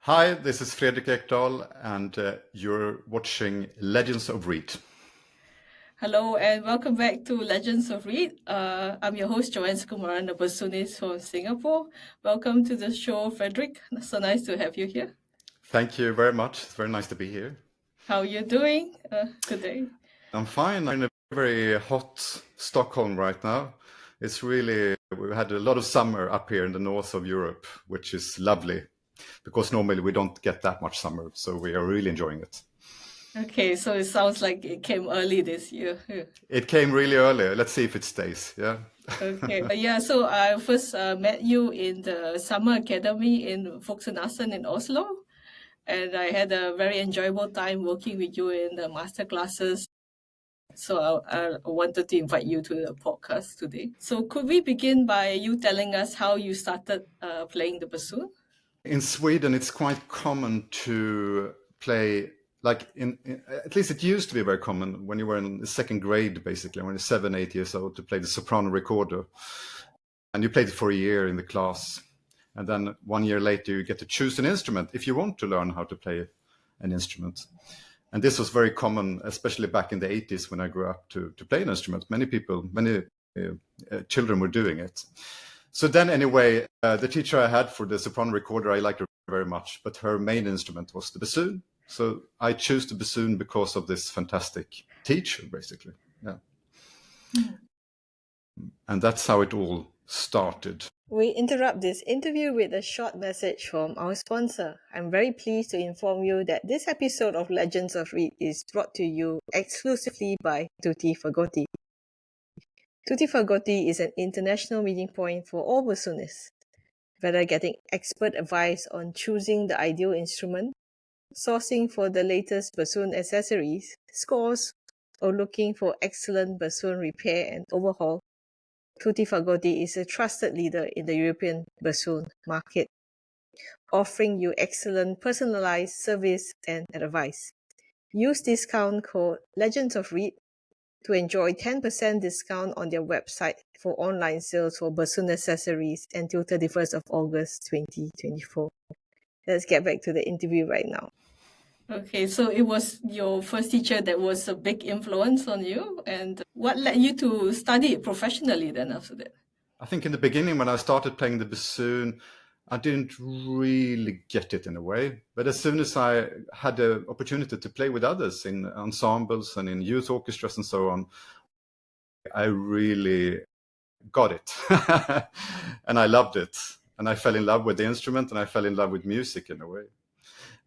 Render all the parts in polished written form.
Hi, this is Fredrik Ekdahl, and you're watching Legends of Reed. Hello and welcome back to Legends of Reed. I'm your host, Joanne Sukumaran, a bassoonist from Singapore. Welcome to the show, Fredrik. So nice to have you here. Thank you very much. It's very nice to be here. How are you doing today? I'm fine. I'm in a very hot Stockholm right now. We've had a lot of summer up here in the north of Europe, which is lovely because normally we don't get that much summer. So we are really enjoying it. Okay, so it sounds like it came early this year. It came really early. Let's see if it stays. Yeah. Okay. So I first met you in the summer academy in Vicinities in Oslo. And I had a very enjoyable time working with you in the master classes. So I wanted to invite you to the podcast today. So could we begin by you telling us how you started playing the bassoon? In Sweden, it's quite common to play, at least it used to be very common when you were in the second grade, basically, when you're 7, 8 years old, to play the soprano recorder. And you played it for a year in the class. And then 1 year later, you get to choose an instrument if you want to learn how to play an instrument. And this was very common, especially back in the 80s when I grew up, to play an instrument. Many children were doing it. So then anyway, the teacher I had for the soprano recorder, I liked her very much, but her main instrument was the bassoon. So I chose the bassoon because of this fantastic teacher, basically. Yeah. And that's how it all started. We interrupt this interview with a short message from our sponsor. I'm very pleased to inform you that this episode of Legends of Reed is brought to you exclusively by Tutti Fagotti. Tutti Fagotti is an international meeting point for all bassoonists, whether getting expert advice on choosing the ideal instrument, sourcing for the latest bassoon accessories, scores, or looking for excellent bassoon repair and overhaul. Tutti Fagotti is a trusted leader in the European bassoon market, offering you excellent personalized service and advice. Use discount code Legends of Reed to enjoy 10% discount on their website for online sales for bassoon accessories until 31st of August 2024. Let's get back to the interview right now. Okay, so it was your first teacher that was a big influence on you. And what led you to study it professionally then after that? I think in the beginning when I started playing the bassoon, I didn't really get it in a way. But as soon as I had the opportunity to play with others in ensembles and in youth orchestras and so on, I really got it. And I loved it. And I fell in love with the instrument and I fell in love with music in a way.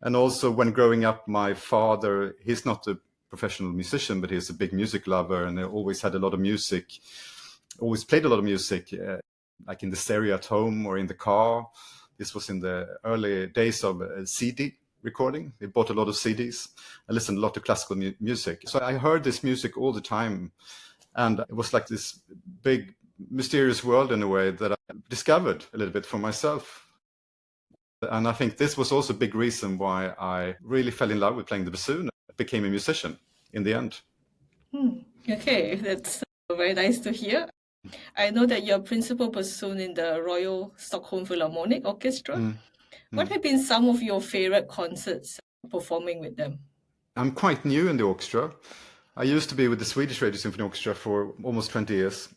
And also when growing up, my father, he's not a professional musician, but he's a big music lover and he always had a lot of music, always played a lot of music, like in the stereo at home or in the car. This was in the early days of CD recording. He bought a lot of CDs. I listened a lot to classical music. So I heard this music all the time. And it was like this big mysterious world in a way that I discovered a little bit for myself. And I think this was also a big reason why I really fell in love with playing the bassoon and became a musician in the end. Okay, that's very nice to hear. I know that you're principal bassoon in the Royal Stockholm Philharmonic Orchestra. What have been some of your favorite concerts performing with them? I'm quite new in the orchestra. I used to be with the Swedish Radio Symphony Orchestra for almost 20 years.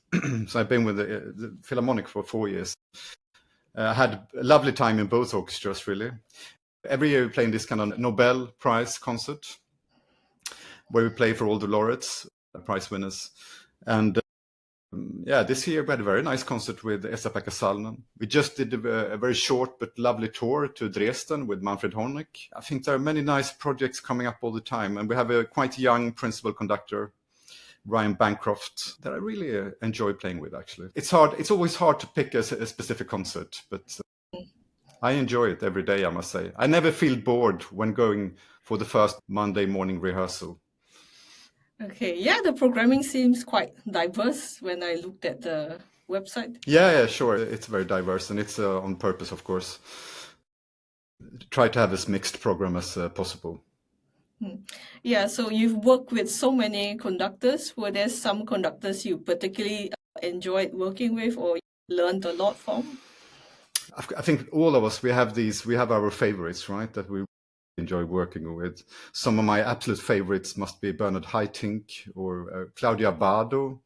So I've been with the Philharmonic for 4 years. I had a lovely time in both orchestras, really. Every year we play in this kind of Nobel Prize concert, where we play for all the laureates, prize winners. And this year we had a very nice concert with Esa-Pekka Salonen. We just did a very short but lovely tour to Dresden with Manfred Honeck. I think there are many nice projects coming up all the time. And we have a quite young principal conductor, Ryan Bancroft, that I really enjoy playing with, actually. It's always hard to pick a specific concert, but I enjoy it every day, I must say. I never feel bored when going for the first Monday morning rehearsal. Okay, the programming seems quite diverse when I looked at the website. Yeah, sure. It's very diverse and it's on purpose, of course. Try to have as mixed program as possible. Yeah, so you've worked with so many conductors. Were there some conductors you particularly enjoyed working with or learned a lot from? I think all of us, we have our favorites, right? That we enjoy working with. Some of my absolute favorites must be Bernard Haitink or Claudia Bardo,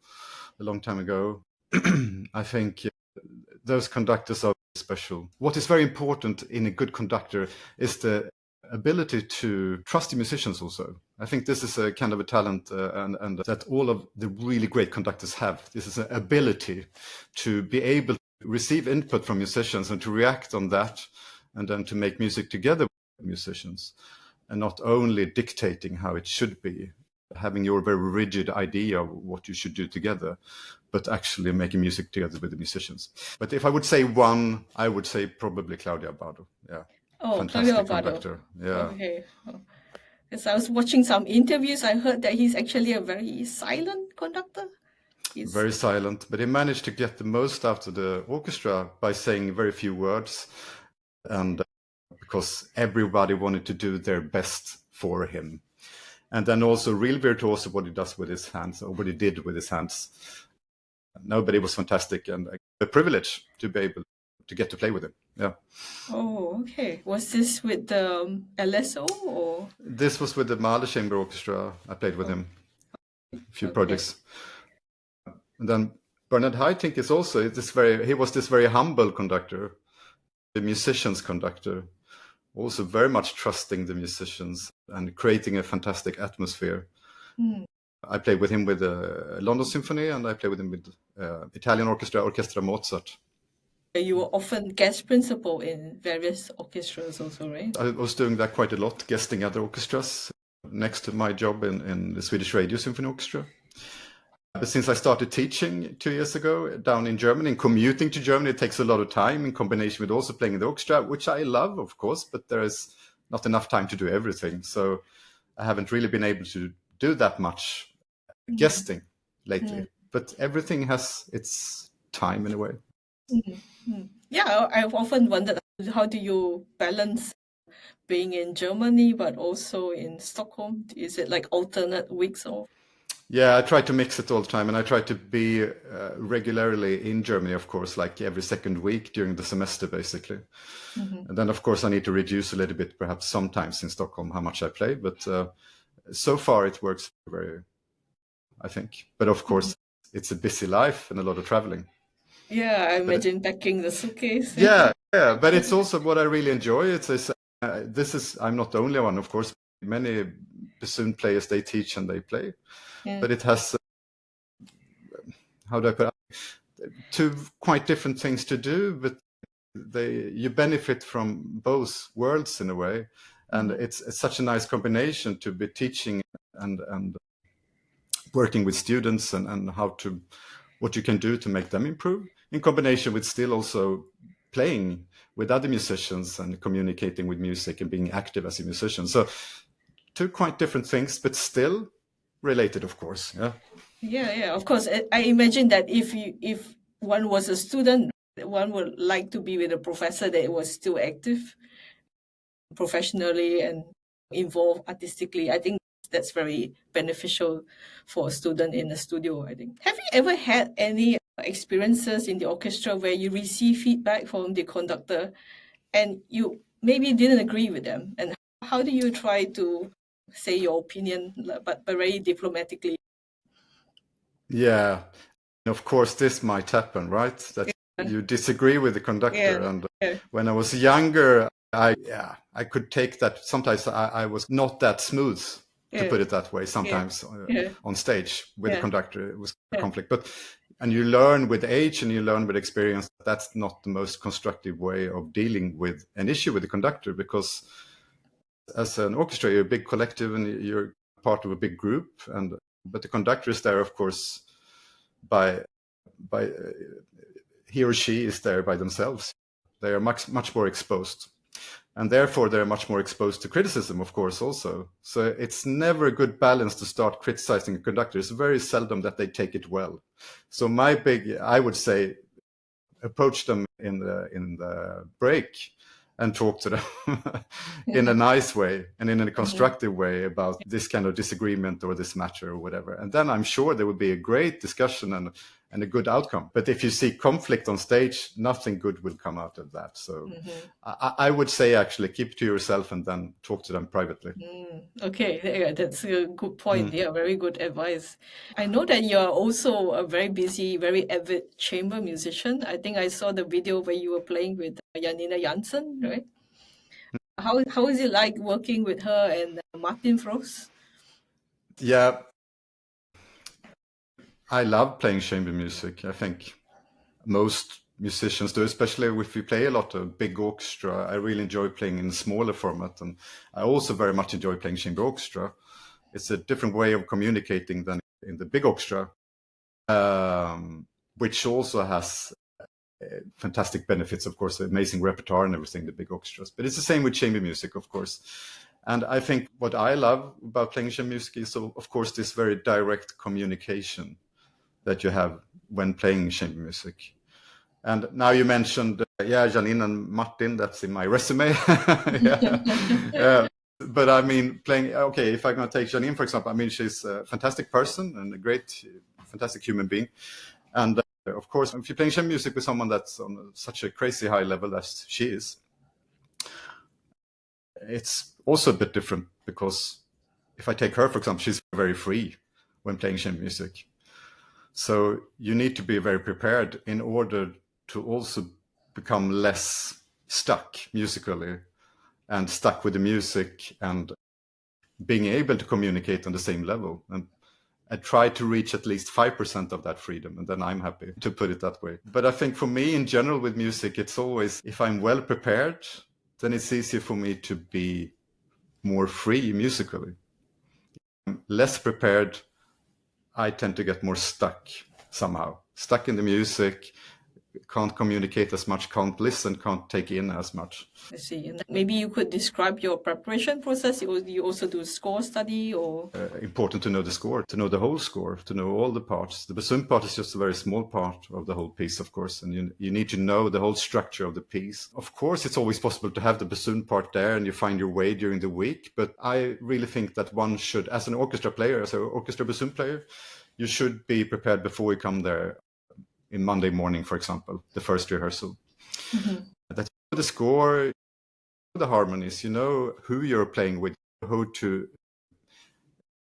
a long time ago. I think those conductors are special. What is very important in a good conductor is the ability to trust the musicians also. I think this is a kind of a talent and that all of the really great conductors have. This is an ability to be able to receive input from musicians and to react on that, and then to make music together with musicians, and not only dictating how it should be, having your very rigid idea of what you should do together, but actually making music together with the musicians. But if I would say one, I would say probably Claudia Bardo. Yeah. Oh, Fantastic Claudio Bardo. conductor. Yeah. Okay. Because I was watching some interviews, I heard that he's actually a very silent conductor. He's Very silent, but he managed to get the most out of the orchestra by saying very few words, and because everybody wanted to do their best for him. And then also real virtuoso what he does with his hands, or what he did with his hands. No, but it was fantastic, and a privilege to be able to get to play with him. Yeah. Oh, okay. Was this with the LSO or? This was with the Mahler Chamber Orchestra. I played with him a few projects. And then Bernard Haitink is also he was this very humble conductor, the musician's conductor, also very much trusting the musicians and creating a fantastic atmosphere. I played with him with the London Symphony, and I played with him with Italian Orchestra Mozart. You were often guest principal in various orchestras also, right? I was doing that quite a lot, guesting other orchestras next to my job in the Swedish Radio Symphony Orchestra. But since I started teaching 2 years ago down in Germany, and commuting to Germany, it takes a lot of time in combination with also playing in the orchestra, which I love, of course, but there is not enough time to do everything. So I haven't really been able to do that much guesting lately. But everything has its time in a way. Yeah, I've often wondered, how do you balance being in Germany but also in Stockholm? Is it like alternate weeks off? Yeah, I try to mix it all the time, and I try to be regularly in Germany, of course, like every second week during the semester, basically. And then, of course, I need to reduce a little bit, perhaps sometimes in Stockholm, how much I play. But so far, it works I think. But of course, it's a busy life and a lot of traveling. Yeah, I imagine packing the suitcase. Yeah, but it's also what I really enjoy. I'm not the only one, of course. Many bassoon players, they teach and they play. But it has, how do I put it, two quite different things to do, but you benefit from both worlds in a way. And it's such a nice combination to be teaching and working with students and what you can do to make them improve, in combination with still also playing with other musicians and communicating with music and being active as a musician. So two quite different things, but still related, of course. Yeah, of course. I imagine that if one was a student, one would like to be with a professor that was still active professionally and involved artistically. I think that's very beneficial for a student in the studio, I think. Have you ever had any experiences in the orchestra where you receive feedback from the conductor and you maybe didn't agree with them? And how do you try to say your opinion, but very diplomatically? Yeah, of course, this might happen, right? That you disagree with the conductor. And when I was younger, I could take that. Sometimes I was not that smooth, to put it that way, sometimes on stage with the conductor. It was a conflict. And you learn with age and you learn with experience that's not the most constructive way of dealing with an issue with the conductor, because as an orchestra, you're a big collective and you're part of a big group. But the conductor is there, of course, by he or she is there by themselves. They are much more exposed. And therefore, they're much more exposed to criticism, of course, also. So it's never a good balance to start criticizing a conductor. It's very seldom that they take it well. So I would say, approach them in the break and talk to them in a nice way and in a constructive way about this kind of disagreement or this matter or whatever. And then I'm sure there would be a great discussion and a good outcome. But if you see conflict on stage, nothing good will come out of that. So I would say actually keep to yourself and then talk to them privately. Okay, yeah, that's a good point. Yeah, very good advice. I know that you're also a very busy, very avid chamber musician. I think I saw the video where you were playing with Janine Jansen, right? How is it like working with her and Martin Fröst? Yeah, I love playing chamber music. I think most musicians do, especially if you play a lot of big orchestra. I really enjoy playing in smaller format, and I also very much enjoy playing chamber orchestra. It's a different way of communicating than in the big orchestra, which also has fantastic benefits, of course, amazing repertoire and everything, the big orchestras. But it's the same with chamber music, of course. And I think what I love about playing chamber music is, of course, this very direct communication that you have when playing chamber music. And now you mentioned, Janine and Martin, that's in my resume. But I mean, if I'm going to take Janine, for example, I mean, she's a fantastic person and a great, fantastic human being. And of course, if you're playing chamber music with someone that's on such a crazy high level as she is, it's also a bit different, because if I take her, for example, she's very free when playing chamber music. So you need to be very prepared in order to also become less stuck musically and stuck with the music and being able to communicate on the same level. And I try to reach at least 5% of that freedom, and then I'm happy, to put it that way. But I think for me in general with music, it's always, if I'm well prepared, then it's easier for me to be more free musically. If I'm less prepared, I tend to get more stuck somehow. Stuck in the music, can't communicate as much, can't listen, can't take in as much. I see. And maybe you could describe your preparation process. You also do score study, or? Important to know the score, to know the whole score, to know all the parts. The bassoon part is just a very small part of the whole piece, of course, and you need to know the whole structure of the piece. Of course, it's always possible to have the bassoon part there and you find your way during the week, but I really think that one should, as an orchestra player, as an orchestra bassoon player, you should be prepared before you come there in Monday morning, for example, the first rehearsal. That the score, the harmonies, you know who you're playing with,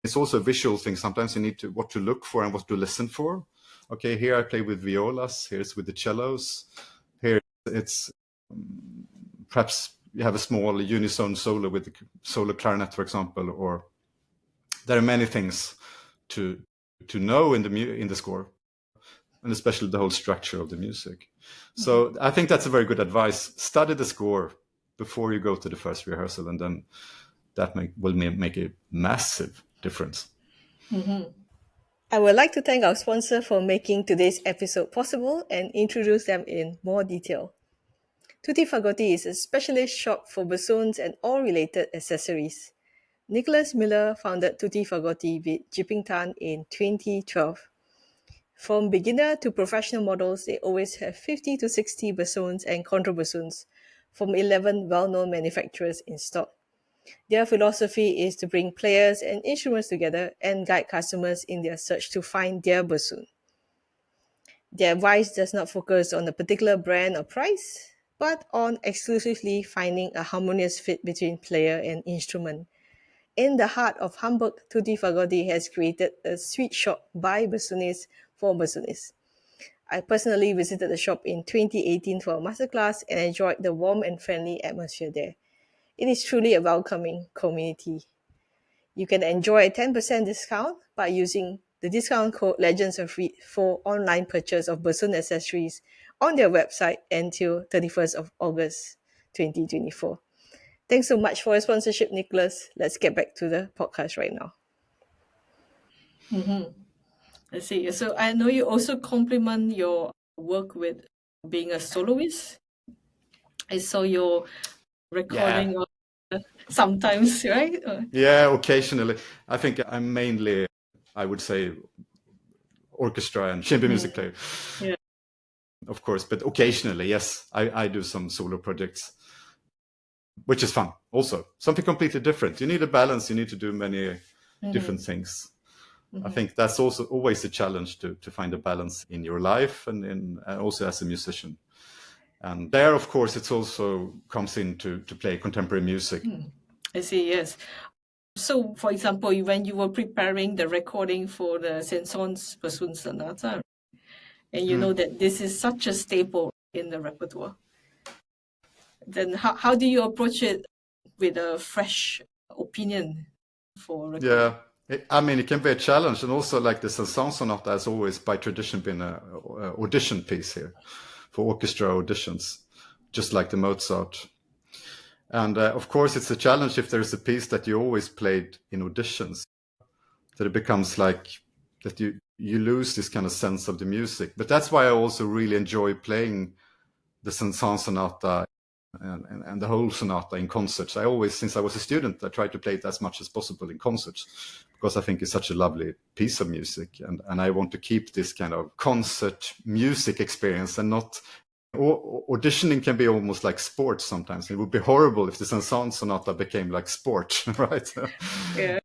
it's also a visual thing. Sometimes you need to, what to look for and what to listen for. Okay, here I play with violas, here's with the cellos, here it's perhaps you have a small unison solo with the solo clarinet, for example, or there are many things to know in the score, and especially the whole structure of the music. So I think that's a very good advice. Study the score before you go to the first rehearsal, and then that will make a massive difference. I would like to thank our sponsor for making today's episode possible and introduce them in more detail. Tutti Fagotti is a specialist shop for bassoons and all related accessories. Nicholas Miller founded Tutti Fagotti with Jipping Tan in 2012. From beginner to professional models, they always have 50 to 60 bassoons and contrabassoons from 11 well-known manufacturers in stock. Their philosophy is to bring players and instruments together and guide customers in their search to find their bassoon. Their advice does not focus on a particular brand or price, but on exclusively finding a harmonious fit between player and instrument. In the heart of Hamburg, Tutti Fagotti has created a sweet shop by bassoonists for bassoonists. I personally visited the shop in 2018 for a masterclass and enjoyed the warm and friendly atmosphere there. It is truly a welcoming community. You can enjoy a 10% discount by using the discount code Legends of Reed for online purchase of bassoon accessories on their website until 31st of August 2024. Thanks so much for your sponsorship, Nicholas. Let's get back to the podcast right now. I see. So I know you also complement your work with being a soloist. I saw your recording sometimes, right? Yeah, occasionally. I think I'm mainly, I would say, orchestra and chamber music player. Yeah. Of course, but occasionally, yes, I do some solo projects, which is fun also. Something completely different. You need a balance. You need to do many different things. I think that's also always a challenge to find a balance in your life and also as a musician. And there, of course, it also comes in to play contemporary music. I see, yes. So, for example, when you were preparing the recording for the Saint-Saëns Bassoon Sonata, and you know that this is such a staple in the repertoire, then how do you approach it with a fresh opinion for recording? Yeah. It can be a challenge, and also like the Saint-Saëns Sonata has always, by tradition, been an audition piece here for orchestra auditions, just like the Mozart. And of course, it's a challenge if there's a piece that you always played in auditions, that it becomes like that you lose this kind of sense of the music. But that's why I also really enjoy playing the Saint-Saëns Sonata and the whole sonata in concerts. I always, since I was a student, I tried to play it as much as possible in concerts, because I think it's such a lovely piece of music. And I want to keep this kind of concert music experience, and not auditioning can be almost like sports sometimes. It would be horrible if the Saint-Saëns Sonata became like sport, right? Yeah.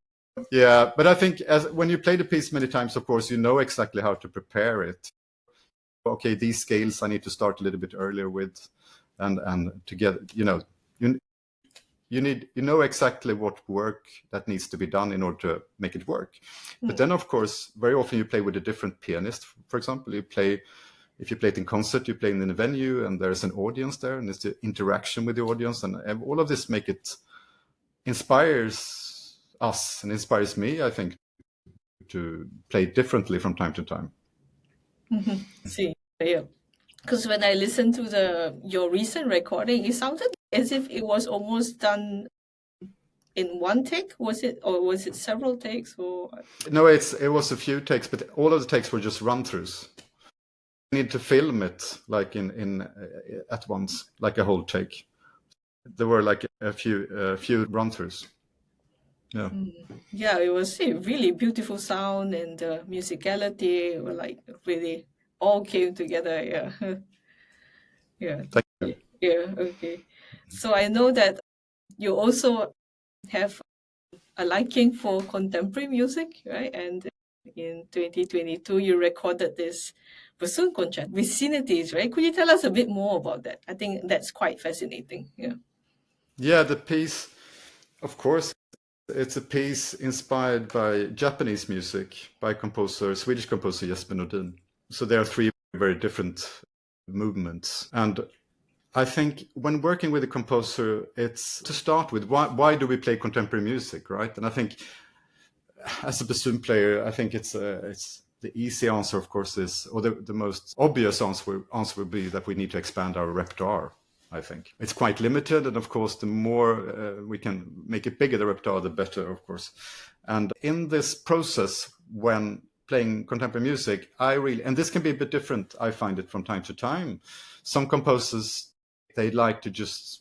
Yeah, but I think when you play the piece many times, of course, you know exactly how to prepare it. Okay, these scales I need to start a little bit earlier with, and to get, you know exactly what work that needs to be done in order to make it work. But then, of course, very often you play with a different pianist. For example, if you play it in concert, you play in a venue, and there's an audience there, and it's the interaction with the audience, and all of this inspires us and inspires me, I think, to play differently from time to time. See, yeah. Because when I listened to your recent recording, it sounded as if it was almost done in one take. Was it several takes? Or no, it was a few takes, but all of the takes were just run-throughs. You need to film it like in at once, like a whole take. There were like a few run-throughs. Yeah. Yeah, it was a really beautiful sound, and the musicality were like really all came together. Yeah. Yeah. Thank you. Yeah. Okay. So I know that you also have a liking for contemporary music, right? And in 2022, you recorded this bassoon concerto, Vicinities, right? Could you tell us a bit more about that? I think that's quite fascinating. Yeah. Yeah, the piece, of course, it's a piece inspired by Japanese music by Swedish composer Jesper Nordin. So there are three very different movements. And I think when working with a composer, it's to start with, why do we play contemporary music, right? And I think as a bassoon player, I think it's the easy answer, of course, or the most obvious answer would be that we need to expand our repertoire. I think it's quite limited, and of course, the more we can make it bigger, the repertoire, the better, of course. And in this process, when playing contemporary music, and this can be a bit different, I find it from time to time. Some composers, they like to just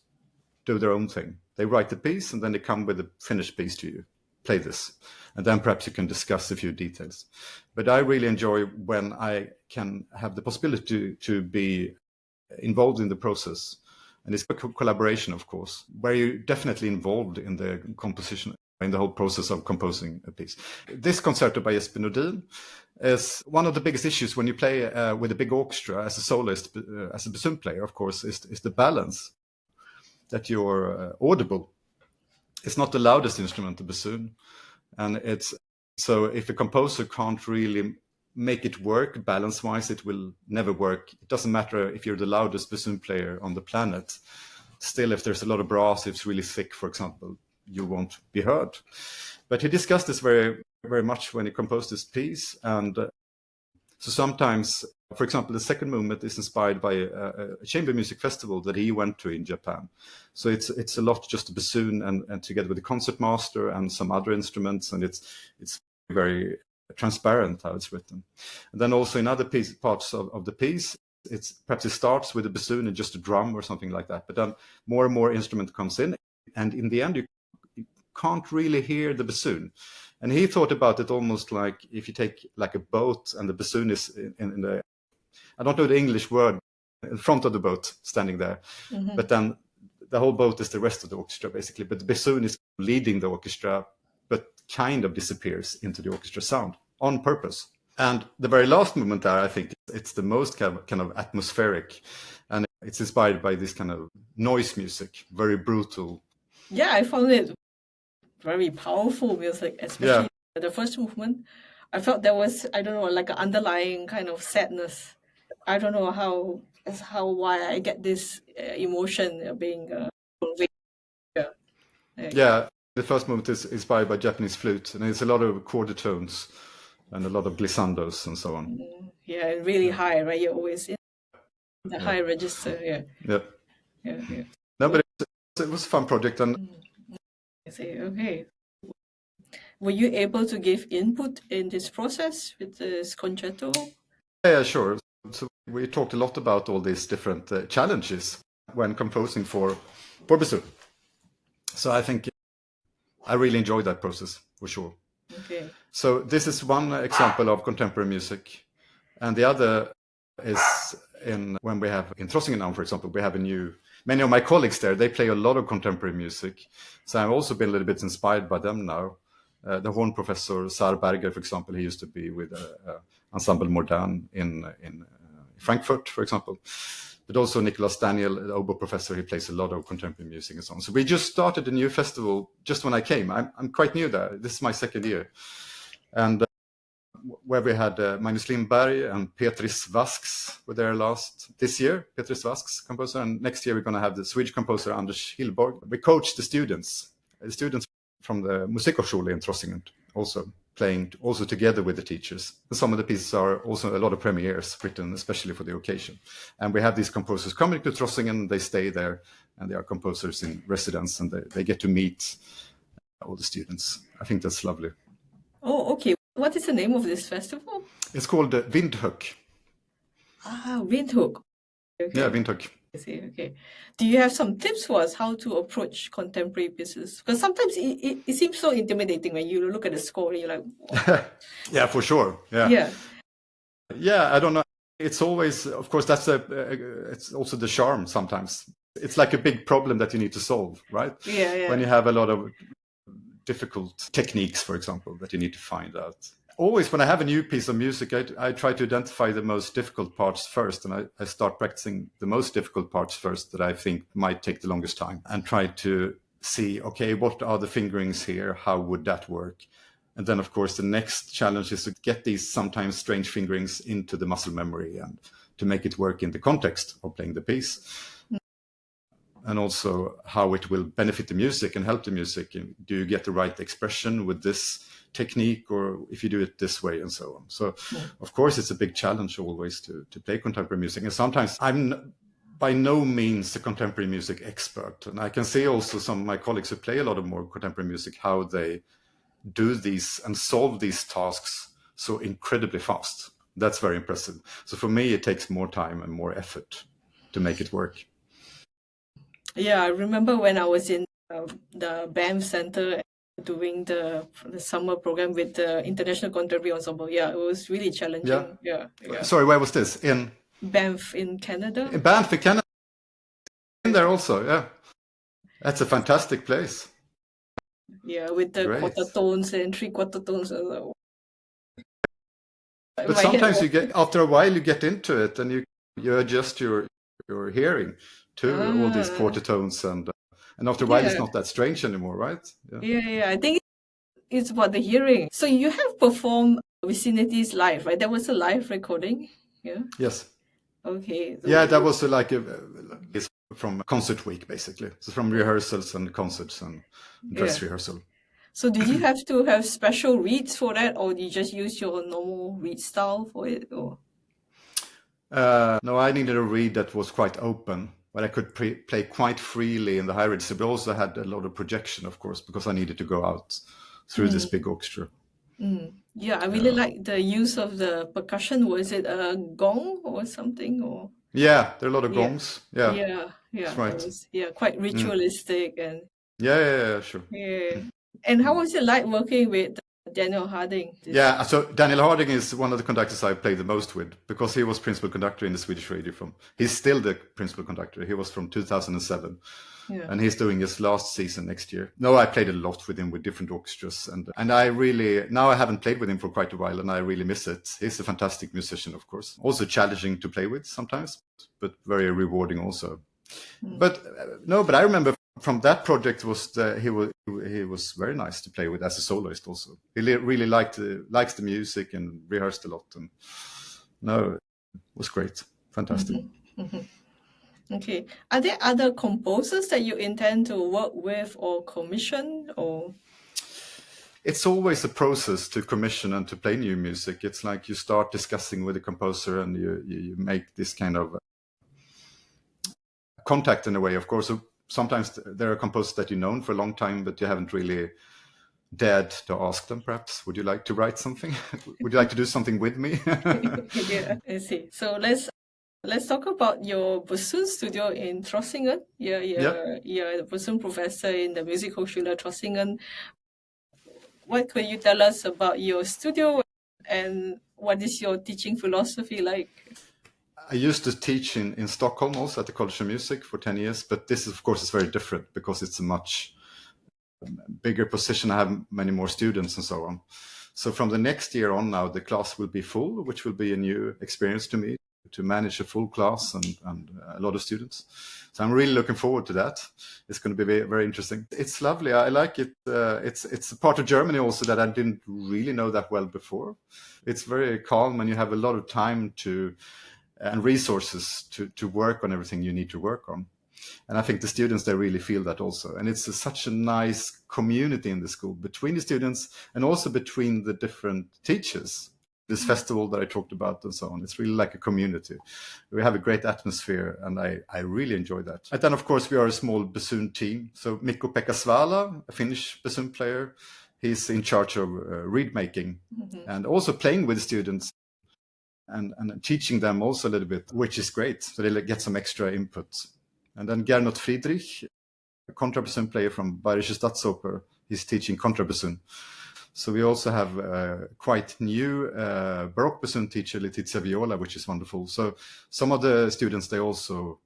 do their own thing. They write the piece, and then they come with a finished piece to you. Play this, and then perhaps you can discuss a few details. But I really enjoy when I can have the possibility to be involved in the process. And it's a collaboration, of course, where you're definitely involved in the composition, in the whole process of composing a piece. This concerto by Jesper Nordin is one of the biggest issues when you play with a big orchestra as a soloist, as a bassoon player, of course, is the balance, that you're audible. It's not the loudest instrument, the bassoon. And so if a composer can't really make it work balance-wise, it will never work. It doesn't matter if you're the loudest bassoon player on the planet. Still, if there's a lot of brass, if it's really thick, for example, you won't be heard. But he discussed this very, very much when he composed this piece. And so sometimes, for example, the second movement is inspired by a chamber music festival that he went to in Japan. So it's a lot just a bassoon and together with the concertmaster and some other instruments, and it's very transparent how it's written. And then also in other parts of the piece, perhaps it starts with a bassoon and just a drum or something like that, but then more and more instrument comes in, and in the end you can't really hear the bassoon. And he thought about it almost like if you take like a boat and the bassoon is in the, I don't know the English word, in front of the boat standing there, but then the whole boat is the rest of the orchestra basically, but the bassoon is leading the orchestra, but kind of disappears into the orchestra sound. on purpose. And the very last movement there, I think it's the most kind of atmospheric, and it's inspired by this kind of noise music, very brutal. Yeah, I found it very powerful music, especially the first movement. I felt there was, I don't know, like an underlying kind of sadness. I don't know why I get this emotion being conveyed. Yeah, the first movement is inspired by Japanese flute, and it's a lot of quarter tones and a lot of glissandos and so on. Yeah, really high, right? You're always in the high register. Yeah. No, but it was a fun project, and I say, okay. Were you able to give input in this process with this concerto? Yeah, sure. So we talked a lot about all these different challenges when composing for Bassoon. So I think I really enjoyed that process, for sure. Okay. So this is one example of contemporary music. And the other is when we have in Trossingen now, for example, we have many of my colleagues there, they play a lot of contemporary music. So I've also been a little bit inspired by them now. The horn professor, Sar Berger, for example, he used to be with Ensemble Modern in Frankfurt, for example. But also Nicolas Daniel, the oboe professor, he plays a lot of contemporary music and so on. So we just started a new festival just when I came. I'm quite new there. This is my second year. And where we had Magnus Lindberg and Petris Vasks were there this year, Petris Vasks composer. And next year we're going to have the Swedish composer Anders Hillborg. We coached the students from the Musik Hochschule in Trossingen, also playing also together with the teachers. And some of the pieces are also a lot of premieres written especially for the occasion. And we have these composers coming to Trossingen, they stay there, and they are composers in residence, and they get to meet all the students. I think that's lovely. Oh, okay. What is the name of this festival? It's called Windhoek. Windhoek. Okay. Yeah, Windhoek. I see. Okay. Do you have some tips for us how to approach contemporary pieces? Because sometimes it seems so intimidating when you look at the score and you're like, wow. Yeah, for sure. Yeah. I don't know. It's always, of course, it's also the charm sometimes. It's like a big problem that you need to solve, right? Yeah. When you have a lot of difficult techniques, for example, that you need to find out. Always when I have a new piece of music, I try to identify the most difficult parts first, and I start practicing the most difficult parts first that I think might take the longest time, and try to see, okay, what are the fingerings here? How would that work? And then, of course, the next challenge is to get these sometimes strange fingerings into the muscle memory and to make it work in the context of playing the piece. And also how it will benefit the music and help the music. Do you get the right expression with this technique, or if you do it this way, and so on. So, of course, it's a big challenge always to play contemporary music. And sometimes I'm by no means a contemporary music expert. And I can see also some of my colleagues who play a lot of more contemporary music, how they do these and solve these tasks so incredibly fast. That's very impressive. So for me, it takes more time and more effort to make it work. Yeah, I remember when I was in the BAM Center doing the summer program with the International Contemporary Ensemble. Yeah, it was really challenging. Yeah. Sorry, where was this? In Banff in Canada. In Banff in Canada. In there also, yeah. That's a fantastic place. Yeah, with the quarter tones and three-quarter tones. But sometimes after a while you get into it and you adjust your hearing to all these quarter tones, and after a while it's not that strange anymore, right? Yeah. I think it's about the hearing. So you have performed Vicinities live, right? That was a live recording. Yeah. Yes. Okay. So that was it's from concert week basically. So from rehearsals and concerts and dress rehearsal. So did you have to have special reeds for that, or did you just use your normal reed style for it? Or? No, I needed a reed that was quite open, but I could play quite freely in the high register. But also had a lot of projection, of course, because I needed to go out through this big orchestra. Yeah, I really like the use of the percussion. Was it a gong or something? Or yeah, there are a lot of gongs. Yeah. That's right. Was, quite ritualistic and yeah, sure. Yeah. And how was it like working with Daniel Harding. Yeah, so Daniel Harding is one of the conductors I played the most with because he was principal conductor in the Swedish Radio he's still the principal conductor. He was from 2007. Yeah. And he's doing his last season next year. No, I played a lot with him with different orchestras. And I really, now I haven't played with him for quite a while and I really miss it. He's a fantastic musician, of course. Also challenging to play with sometimes, but very rewarding also. But I remember from that project he was very nice to play with as a soloist also. He really likes the music and rehearsed a lot. And it was great. Fantastic. Okay. Are there other composers that you intend to work with or commission or? It's always a process to commission and to play new music. It's like you start discussing with the composer and you make this kind of contact in a way. Of course, so sometimes there are composers that you've known for a long time, but you haven't really dared to ask them, perhaps, would you like to write something? Would you like to do something with me? Yeah, I see. So let's talk about your bassoon studio in Trossingen. You're a bassoon professor in the Musik Hochschule Trossingen. What could you tell us about your studio and what is your teaching philosophy like? I used to teach in Stockholm also at the College of Music for 10 years, but this is, of course, is very different because it's a much bigger position. I have many more students and so on. So from the next year on now, the class will be full, which will be a new experience to me, to manage a full class and a lot of students. So I'm really looking forward to that. It's going to be very, very interesting. It's lovely. I like it. It's a part of Germany also that I didn't really know that well before. It's very calm and you have a lot of time and resources to work on everything you need to work on. And I think the students, they really feel that also. And it's such a nice community in the school between the students and also between the different teachers. This festival that I talked about and so on. It's really like a community. We have a great atmosphere and I really enjoy that. And then, of course, we are a small bassoon team. So Mikko-Pekka Svala, a Finnish bassoon player, he's in charge of reed making and also playing with students and teaching them also a little bit, which is great. So they get some extra input. And then Gernot Friedrich, a contrabassoon player from Bayerische Staatsoper, he's teaching contrabassoon. So we also have quite new Baroque bassoon teacher, Letizia Viola, which is wonderful. So some of the students, they also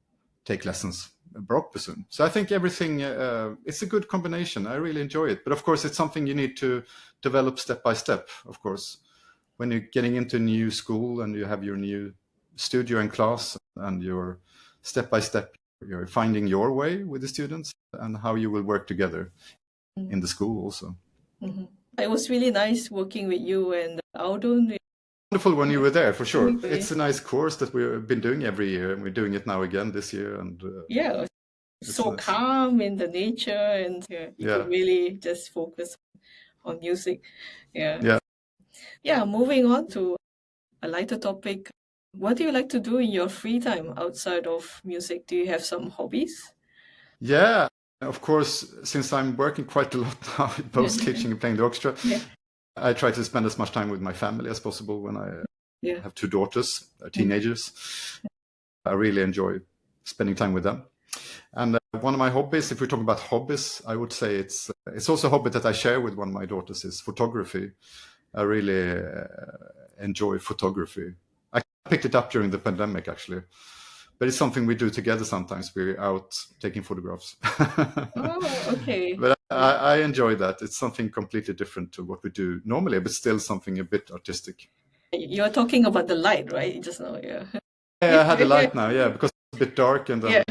take lessons Baroque bassoon. So I think everything, it's a good combination. I really enjoy it. But of course, it's something you need to develop step by step, of course. When you're getting into a new school and you have your new studio and class and you're step by step, you're finding your way with the students and how you will work together in the school also. It was really nice working with you and Audun. Wonderful when you were there, for sure. It's a nice course that we've been doing every year and we're doing it now again this year. And so nice. Calm in the nature and you can really just focus on music. Moving on to a lighter topic. What do you like to do in your free time outside of music? Do you have some hobbies? Yeah, of course, since I'm working quite a lot now, both teaching and playing the orchestra, I try to spend as much time with my family as possible when I have two daughters, teenagers. I really enjoy spending time with them. And one of my hobbies, if we're talking about hobbies, I would say it's also a hobby that I share with one of my daughters is photography. I really enjoy photography. I picked it up during the pandemic, actually. But it's something we do together sometimes. We're out taking photographs. Oh, okay. But I enjoy that. It's something completely different to what we do normally, but still something a bit artistic. You're talking about the light, right? Just now, Yeah, I had a light now, because it's a bit dark and then,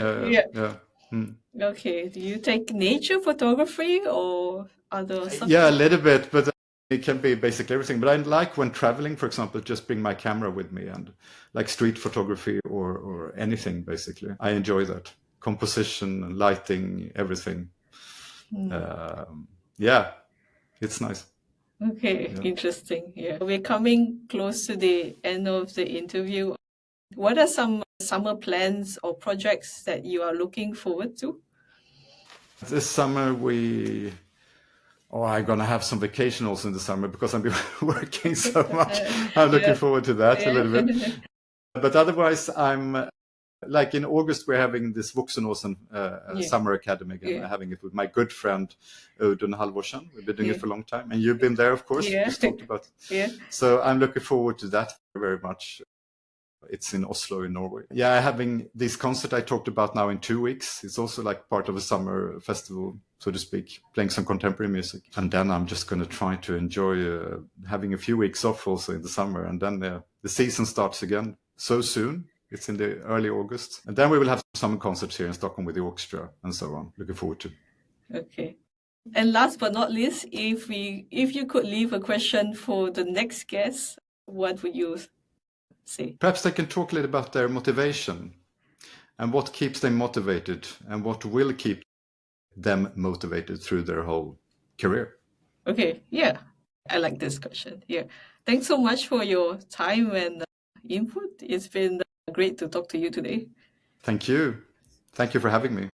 Okay. Do you take nature photography or other stuff? Yeah, a little bit, but it can be basically everything. But I like when traveling, for example, just bring my camera with me and like street photography or anything, basically. I enjoy that. Composition, lighting, everything. It's nice. Okay, interesting. Yeah. We're coming close to the end of the interview. What are some summer plans or projects that you are looking forward to? This summer I'm going to have some vacation also in the summer because I've been working so much. I'm looking forward to that a little bit. But otherwise, I'm Like in August, we're having this Vuxenåsen Yeah. Summer Academy again. Yeah. I'm having it with my good friend Audun Halvorsen. We've been doing Yeah. it for a long time. And you've been there, of course. Yeah. We just talked about it. Yeah. So I'm looking forward to that very much. It's in Oslo in Norway. Yeah, having this concert I talked about now in 2 weeks. It's also like part of a summer festival, so to speak, playing some contemporary music. And then I'm just going to try to enjoy having a few weeks off also in the summer. And then the season starts again so soon. It's in the early August. And then we will have summer concerts here in Stockholm with the orchestra and so on. Looking forward to. Okay. And last but not least, if you could leave a question for the next guest, what would you say? Perhaps they can talk a little about their motivation and what keeps them motivated and what will keep them motivated through their whole career. Okay, yeah, I like this question. Yeah, thanks so much for your time and input. It's been great to talk to you today. Thank you. Thank you for having me.